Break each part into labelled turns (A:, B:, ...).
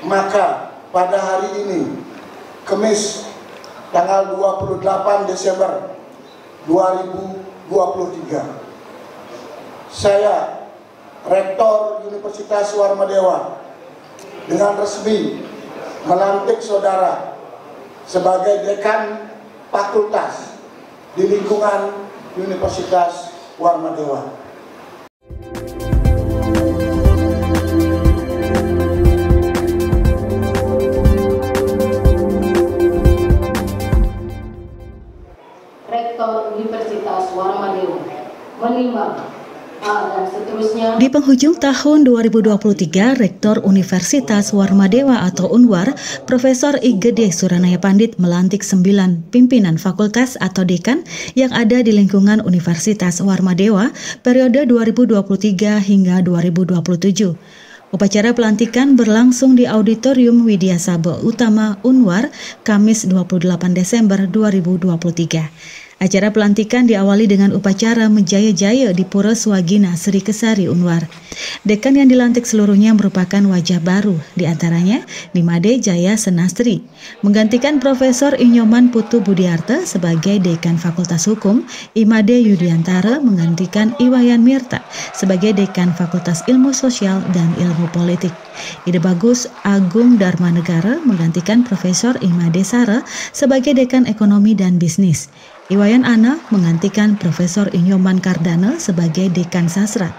A: Maka pada hari ini, Kamis tanggal 28 Desember 2023, saya, Rektor Universitas Warmadewa, dengan resmi melantik saudara sebagai Dekan Fakultas di lingkungan Universitas Warmadewa.
B: Rektor Universitas Warmadewa menimbang dan seterusnya.
C: Di penghujung tahun 2023, Rektor Universitas Warmadewa atau Unwar, Profesor I. Gede Suranaya Pandit melantik 9 pimpinan fakultas atau dekan yang ada di lingkungan Universitas Warmadewa periode 2023 hingga 2027. Upacara pelantikan berlangsung di Auditorium Widya Sabha Utama Unwar, Kamis 28 Desember 2023. Acara pelantikan diawali dengan upacara menjaya-jaya di Pura Swagina Sri Kesari Unwar. Dekan yang dilantik seluruhnya merupakan wajah baru, diantaranya Nimade Jaya Senastri, menggantikan Profesor Inyoman Putu Budiarte sebagai Dekan Fakultas Hukum, Imade Yudiantara menggantikan Iwayan Mirta sebagai Dekan Fakultas Ilmu Sosial dan Ilmu Politik. Ide Bagus Agung Darmanegara menggantikan Profesor Imade Sara sebagai Dekan Ekonomi dan Bisnis. Iwayan Ana menggantikan Profesor Inyoman Kardana sebagai Dekan Sastra.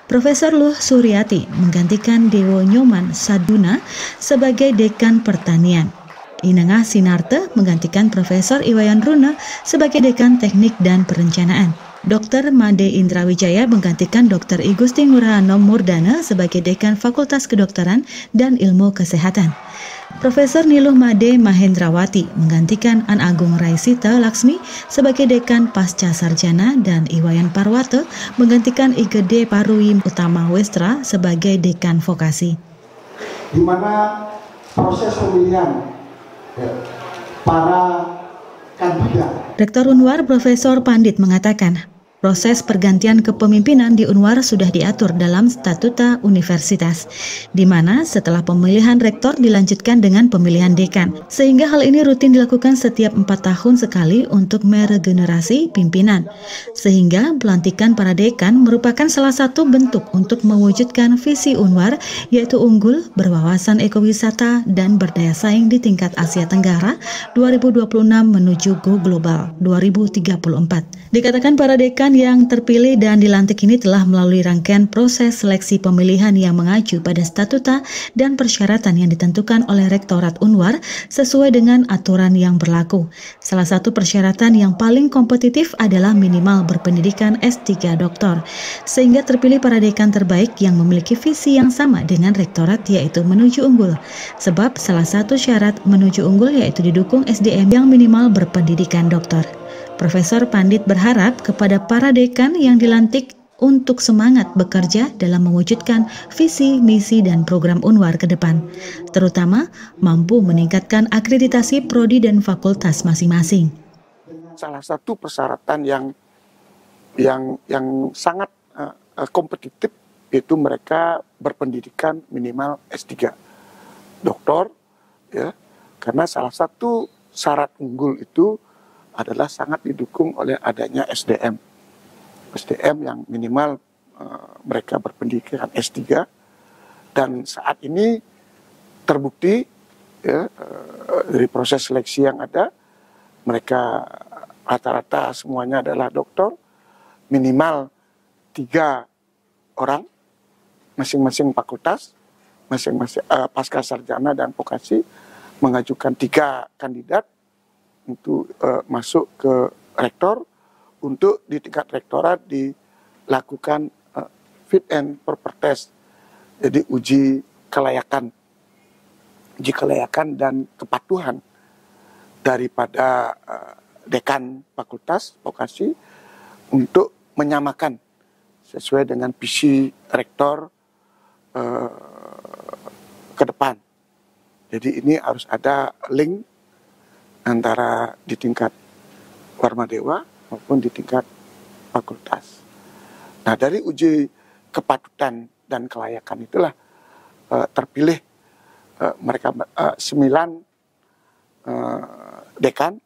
C: Profesor Luh Suryati menggantikan Dewo Nyoman Saduna sebagai Dekan Pertanian. Inengah Sinarte menggantikan Profesor Iwayan Runa sebagai Dekan Teknik dan Perencanaan. Dr. Made Indrawijaya menggantikan Dr. I Gusti Ngurah Murdana sebagai Dekan Fakultas Kedokteran dan Ilmu Kesehatan. Profesor Niluh Made Mahendrawati menggantikan An Agung Raisita Laksmi sebagai Dekan Pasca Sarjana dan Iwayan Parwata menggantikan I Gede Parwi Utama Westra sebagai Dekan Vokasi.
A: Di mana proses pemilihan para kandidat.
C: Rektor Unwar Profesor Pandit mengatakan, proses pergantian kepemimpinan di Unwar sudah diatur dalam statuta universitas, di mana setelah pemilihan rektor dilanjutkan dengan pemilihan dekan, sehingga hal ini rutin dilakukan setiap 4 tahun sekali untuk meregenerasi pimpinan, sehingga pelantikan para dekan merupakan salah satu bentuk untuk mewujudkan visi Unwar, yaitu unggul, berwawasan ekowisata, dan berdaya saing di tingkat Asia Tenggara 2026 menuju Go Global 2034. Dikatakan para dekan yang terpilih dan dilantik ini telah melalui rangkaian proses seleksi pemilihan yang mengacu pada statuta dan persyaratan yang ditentukan oleh Rektorat Unwar sesuai dengan aturan yang berlaku. Salah satu persyaratan yang paling kompetitif adalah minimal berpendidikan S3 Doktor, sehingga terpilih para dekan terbaik yang memiliki visi yang sama dengan Rektorat, yaitu menuju unggul. Sebab salah satu syarat menuju unggul yaitu didukung SDM yang minimal berpendidikan doktor. Profesor Pandit berharap kepada para dekan yang dilantik untuk semangat bekerja dalam mewujudkan visi, misi, dan program Unwar ke depan, terutama mampu meningkatkan akreditasi prodi dan fakultas masing-masing.
D: Salah satu persyaratan yang sangat kompetitif itu mereka berpendidikan minimal S3 doktor, ya, karena salah satu syarat unggul itu adalah sangat didukung oleh adanya SDM yang minimal mereka berpendidikan S3, dan saat ini terbukti ya, dari proses seleksi yang ada, mereka rata-rata semuanya adalah doktor, minimal 3 orang masing-masing fakultas, masing-masing pasca sarjana dan vokasi mengajukan 3 kandidat untuk masuk ke rektor, untuk di tingkat rektorat dilakukan fit and proper test, jadi uji kelayakan dan kepatuhan daripada dekan fakultas vokasi untuk menyamakan sesuai dengan visi rektor ke depan. Jadi ini harus ada link antara di tingkat Warmadewa maupun di tingkat fakultas. Nah, dari uji kepatutan dan kelayakan itulah terpilih mereka 9 dekan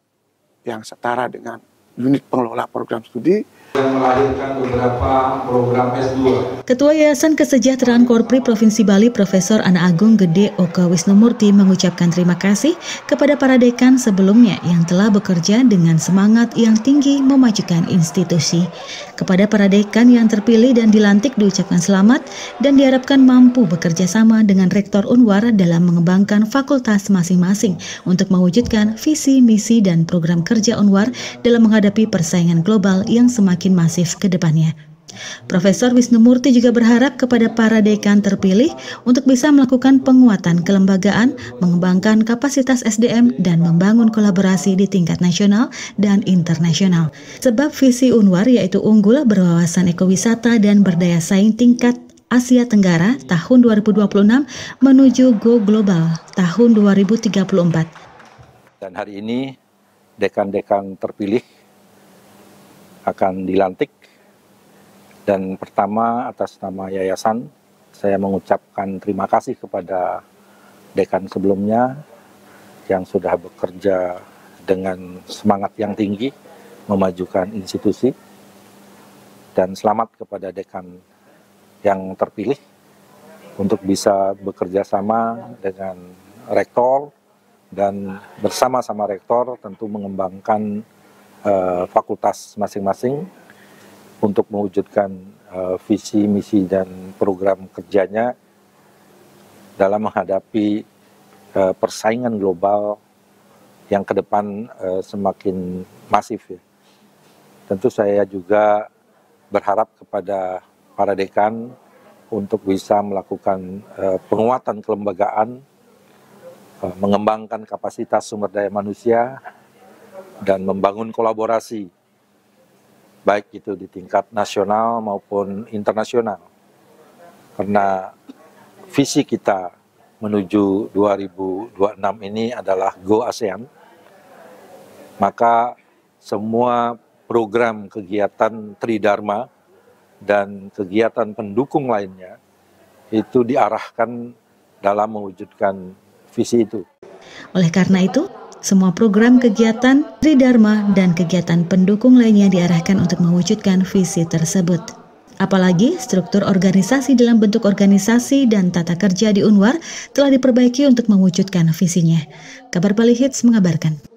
D: yang setara dengan unit pengelola program studi
E: yang melahirkan beberapa program S2.
C: Ketua Yayasan Kesejahteraan Korpri Provinsi Bali Profesor Ana Agung Gede Oka Wisnumurti mengucapkan terima kasih kepada para dekan sebelumnya yang telah bekerja dengan semangat yang tinggi memajukan institusi. Kepada para dekan yang terpilih dan dilantik diucapkan selamat dan diharapkan mampu bekerja sama dengan Rektor Unwar dalam mengembangkan fakultas masing-masing untuk mewujudkan visi, misi, dan program kerja Unwar dalam menghadapi persaingan global yang semakin masif ke depannya. Profesor Wisnumurti juga berharap kepada para dekan terpilih untuk bisa melakukan penguatan kelembagaan, mengembangkan kapasitas SDM, dan membangun kolaborasi di tingkat nasional dan internasional. Sebab visi Unwar yaitu unggul, berwawasan ekowisata, dan berdaya saing tingkat Asia Tenggara tahun 2026 menuju Go Global tahun 2034.
F: Dan hari ini dekan-dekan terpilih akan dilantik, dan pertama atas nama yayasan saya mengucapkan terima kasih kepada dekan sebelumnya yang sudah bekerja dengan semangat yang tinggi memajukan institusi, dan selamat kepada dekan yang terpilih untuk bisa bekerja sama dengan rektor dan bersama-sama rektor tentu mengembangkan fakultas masing-masing untuk mewujudkan visi, misi, dan program kerjanya dalam menghadapi persaingan global yang ke depan semakin masif. Ya. Tentu saya juga berharap kepada para dekan untuk bisa melakukan penguatan kelembagaan, mengembangkan kapasitas sumber daya manusia, dan membangun kolaborasi, baik itu di tingkat nasional maupun internasional. Karena visi kita menuju 2026 ini adalah Go ASEAN, maka semua program kegiatan Tridharma dan kegiatan pendukung lainnya itu diarahkan dalam mewujudkan visi itu.
C: Oleh karena itu, semua program kegiatan Tridharma dan kegiatan pendukung lainnya diarahkan untuk mewujudkan visi tersebut. Apalagi struktur organisasi dalam bentuk organisasi dan tata kerja di Unwar telah diperbaiki untuk mewujudkan visinya. Kabar Bali Hits mengabarkan.